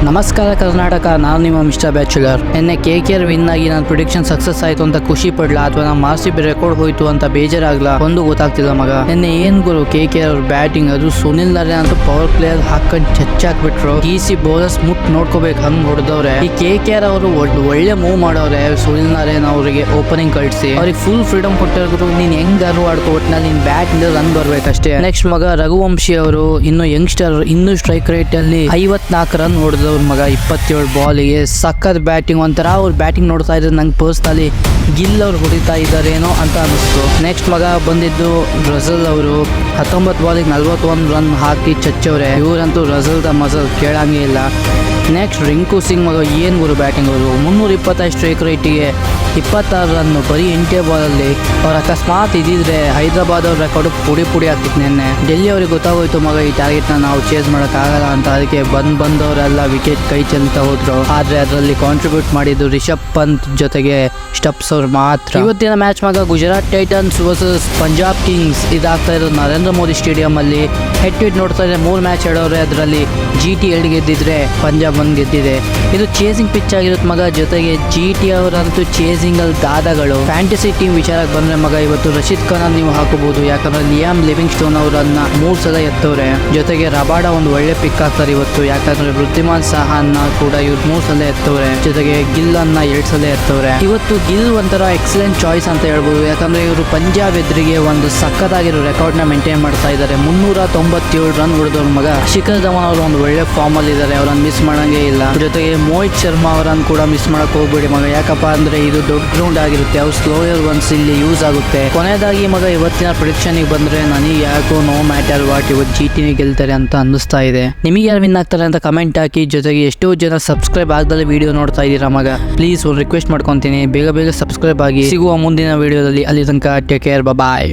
ನಮಸ್ಕಾರ ಕರ್ನಾಟಕ, ನಾನು ನಿಮ್ಮ ಮಿಸ್ಟರ್ ಬ್ಯಾಚುಲರ್. ನಿನ್ನೆ KKR ವಿನ್ ಆಗಿ ನನ್ನ ಪ್ರಿಡಿಕ್ಷನ್ ಸಕ್ಸಸ್ ಆಯ್ತು ಅಂತ ಖುಷಿ ಪಡ್ಲಾ ಅಥವಾ ನಮ್ಮ RCB ರೆಕಾರ್ಡ್ ಹೋಯ್ತು ಅಂತ ಬೇಜಾರಾಗ್ಲಾ ಒಂದು ಗೊತ್ತಾಗ್ತಿಲ್ಲ ಮಗ. ನಿನ್ನೆ ಏನ್ ಗುರು KKR ಅವ್ರ ಬ್ಯಾಟಿಂಗ್, ಅದು ಸುನಿಲ್ ನರೇನ್ ಅಂತೂ ಪವರ್ ಪ್ಲೇಯರ್ ಹಾಕೊಂಡ್ ಚಚ್ಚಾಕ್ಬಿಟ್ರು. DC ಬೌಲರ್ಸ್ ಮುಟ್ ನೋಡ್ಕೋಬೇಕು ಹಂಗ್ ಹೊಡೆದವ್ರೆ. ಈ KKR ಅವರು ಒಳ್ಳೆ ಮೂವ್ ಮಾಡವ್ರೆ. ಸುನಿಲ್ ನರೇನ್ ಅವರಿಗೆ ಓಪನಿಂಗ್ ಕಳಿಸಿ ಅವ್ರಿಗೆ ಫುಲ್ ಫ್ರೀಡಮ್ ಕೊಟ್ಟಿದ್ರು. ನೀನ್ ಹೆಂಗಾರು ಆಡ್ಕೋ, ಒಟ್ನಲ್ಲಿ ನಿನ್ ಬ್ಯಾಟ್ ಇಂದ ರನ್ ಬರ್ಬೇಕಷ್ಟೇ. ನೆಕ್ಸ್ಟ್ ಮಗ ರಘುವಂಶಿ ಅವರು ಇನ್ನು ಯಂಗ್ಸ್ಟರ್, ಇನ್ನು ಸ್ಟ್ರೈಕ್ ರೇಟ್ ಅಲ್ಲಿ 54 ರನ್ ಹೊಡೆದವ್ರ ಮಗ 27 ಬಾಲಿಗೆ. ಸಕ್ಕತ್ ಬ್ಯಾಟಿಂಗ್. ಒಂಥರ ಅವ್ರ ಬ್ಯಾಟಿಂಗ್ ನೋಡ್ತಾ ಇದ್ರೆ ನಂಗೆ ಪರ್ಸ್ನಲಿ ಗಿಲ್ ಅವ್ರು ಹೊಡಿತಾ ಇದ್ದಾರೇನೋ ಅಂತ ಅನಿಸ್ತು. ನೆಕ್ಸ್ಟ್ ಮಗ ಬಂದಿದ್ದು ರಜಲ್ ಅವರು 19 ಬಾಲಿಗೆ 41 ರನ್ ಹಾಕಿ ಚಚ್ಚವ್ರೆ. ಇವರಂತೂ ರಜಲ್ ದ ಮಜಲ್ ಕೇಳಂಗೇ ಇಲ್ಲ. ನೆಕ್ಸ್ಟ್ ರಿಂಕು ಸಿಂಗ್ ಮಗ ಏನ್ ಗುರು ಬ್ಯಾಟಿಂಗ್ ಅವರು. 325 ಸ್ಟ್ರೈಕ್ ರೇಟಿಗೆ 26 ರನ್ ಬರೀ 8 ಬಾಲಲ್ಲಿ. ಅವ್ರು ಅಕಸ್ಮಾತ್ ಇದ್ದಿದ್ರೆ ಹೈದರಾಬಾದ್ ಅವ್ರ ರೆಕಾರ್ಡ್ ಪುಡಿ ಆಗ್ತಿತ್ತು. ನಿನ್ನೆ ಡೆಲ್ಲಿ ಅವ್ರಿಗೆ ಗೊತ್ತಾಗೋಯ್ತು ಮಗ ಈ ಟಾರ್ಗೆಟ್ನ ನಾವು ಚೇಸ್ ಮಾಡೋಕ್ಕಾಗಲ್ಲ ಅಂತ. ಅದಕ್ಕೆ ಬಂದವರೆಲ್ಲ ವಿಕೆಟ್ ಕೈ ಚೆಲ್ತಾ ಹೋದ್ರು. ಆದ್ರೆ ಅದರಲ್ಲಿ ಕಾಂಟ್ರಿಬ್ಯೂಟ್ ಮಾಡಿದ್ದು ರಿಷಬ್ ಪಂತ್ ಜೊತೆಗೆ ಸ್ಟಪ್ಸ್ ಅವ್ರು ಮಾತ್ರ. ಇವತ್ತಿನ ಮ್ಯಾಚ್ ಮಗ Gujarat Titans versus Punjab Kings ಇದಾಗ್ತಾ ಇರೋದು ನರೇಂದ್ರ ಮೋದಿ ಸ್ಟೇಡಿಯಂ ಅಲ್ಲಿ. ಹೆಡ್ ಟು ಹೆಡ್ ನೋಡ್ತಾ ಇದ್ರೆ 3 ಮ್ಯಾಚ್ ಆಡೋರೆ. ಅದರಲ್ಲಿ GT 2 ಗೆದ್ದಿದ್ರೆ ಪಂಜಾಬ್ 1 ಗೆದ್ದಿದೆ. ಇದು ಚೇಸಿಂಗ್ ಪಿಚ್ ಆಗಿರುತ್ತೆ ಮಗ. ಜೊತೆಗೆ GT ಅವರಂತೂ ಚೇಸಿಂಗ್ ಅಲ್ಲಿ ದಾದಾಗಳು. ಫ್ಯಾಂಟಸಿ ಟೀಮ್ ವಿಚಾರಕ್ಕೆ ಬಂದ್ರೆ ಮಗ ಇವತ್ತು ರಶೀದ್ ಖಾನ್ ನೀವು ಹಾಕಬಹುದು. ಯಾಕಂದ್ರೆ ಲಿಯಾಮ್ ಲಿವಿಂಗ್ ಸ್ಟೋನ್ ಅವರನ್ನ 3 ಸಲ ಎತ್ತವ್ರೆ. ಜೊತೆಗೆ ರಬಾಡ ಒಂದು ಒಳ್ಳೆ ಪಿಕ್ ಆಗ್ತಾರೆ ಇವತ್ತು. ಯಾಕಂದ್ರೆ ವೃದ್ಧಿಮಾನ್ ಸಾಹನ್ನ ಕೂಡ ಇವ್ರು 3 ಸಲ ಎತ್ತವ್ರೆ. ಜೊತೆಗೆ ಗಿಲ್ ಅನ್ನ 2 ಸಲ ಎತ್ತವ್ರೆ. ಇವತ್ತು ಗಿಲ್ ಒಂಥರ ಎಕ್ಸಲೆಂಟ್ ಚಾಯ್ಸ್ ಅಂತ ಹೇಳ್ಬೋದು. ಯಾಕಂದ್ರೆ ಇವರು ಪಂಜಾಬ್ ಎದುರಿಗೆ ಒಂದು ಸಕ್ಕತ್ತಾಗಿರೋ ರೆಕಾರ್ಡ್ ನ ಮೇಂಟೈನ್ ಮಾಡ್ತಾ ಇದ್ದಾರೆ. 397 ರನ್ ಹೊಡೆದವ್ರ ಮಗ. ಶಿಖರ್ ಧವನ್ ಅವರು ಒಂದು ಒಳ್ಳೆ ಫಾರ್ಮ್ ಅಲ್ಲಿ ಇದ್ದಾರೆ. ಅವರನ್ನ ಮಿಸ್ ಮಾಡಂಗೇ ಇಲ್ಲ. ಜೊತೆಗೆ ಮೋಹಿತ್ ಶರ್ಮಾ ಅವರನ್ನು ಕೂಡ ಮಿಸ್ ಮಾಡಕ್ ಹೋಗ್ಬೇಡಿ ಮಗ. ಯಾಕಪ್ಪ ಅಂದ್ರೆ ಇದು ದೊಡ್ಡ ಗ್ರೌಂಡ್ ಆಗಿರುತ್ತೆ. ಅವ್ರು ಸ್ಲೋಯರ್ ಒನ್ಸ್ ಇಲ್ಲಿ ಯೂಸ್ ಆಗುತ್ತೆ. ಕೊನೆಯದಾಗಿ ಮಗ ಇವತ್ತಿನ ಪ್ರಿಡಿಕ್ಷನ್ ಬಂದ್ರೆ ನನಗೆ ಯಾಕೋ ನೋ ಮ್ಯಾಟರ್ ವಾಟ್ ಇವತ್ತು GT ಗೆಲ್ತಾರೆ ಅಂತ ಅನ್ನಿಸ್ತಾ ಇದೆ. ನಿಮಗೆ ಯಾರು ವಿನ್ ಆಗ್ತಾರೆ ಅಂತ ಕಮೆಂಟ್ ಹಾಕಿ. ಜೊತೆಗೆ ಎಷ್ಟೋ ಜನ ಸಬ್ಸ್ಕ್ರೈಬ್ ಆಗದಲ್ಲೇ ವಿಡಿಯೋ ನೋಡ್ತಾ ಇದ್ದೀರಾ ಮಗ. ಪ್ಲೀಸ್ ಒಂದು ರಿಕ್ವೆಸ್ಟ್ ಮಾಡ್ಕೊಂತೀನಿ, ಬೇಗ ಸಬ್ಸ್ಕ್ರೈಬ್ ಆಗಿ. ಸಿಗುವ ಮುಂದಿನ ವಿಡಿಯೋದಲ್ಲಿ. ಅಲ್ಲಿ ತನಕ ಟೇಕ್ ಕೇರ್, ಬಾಯ್.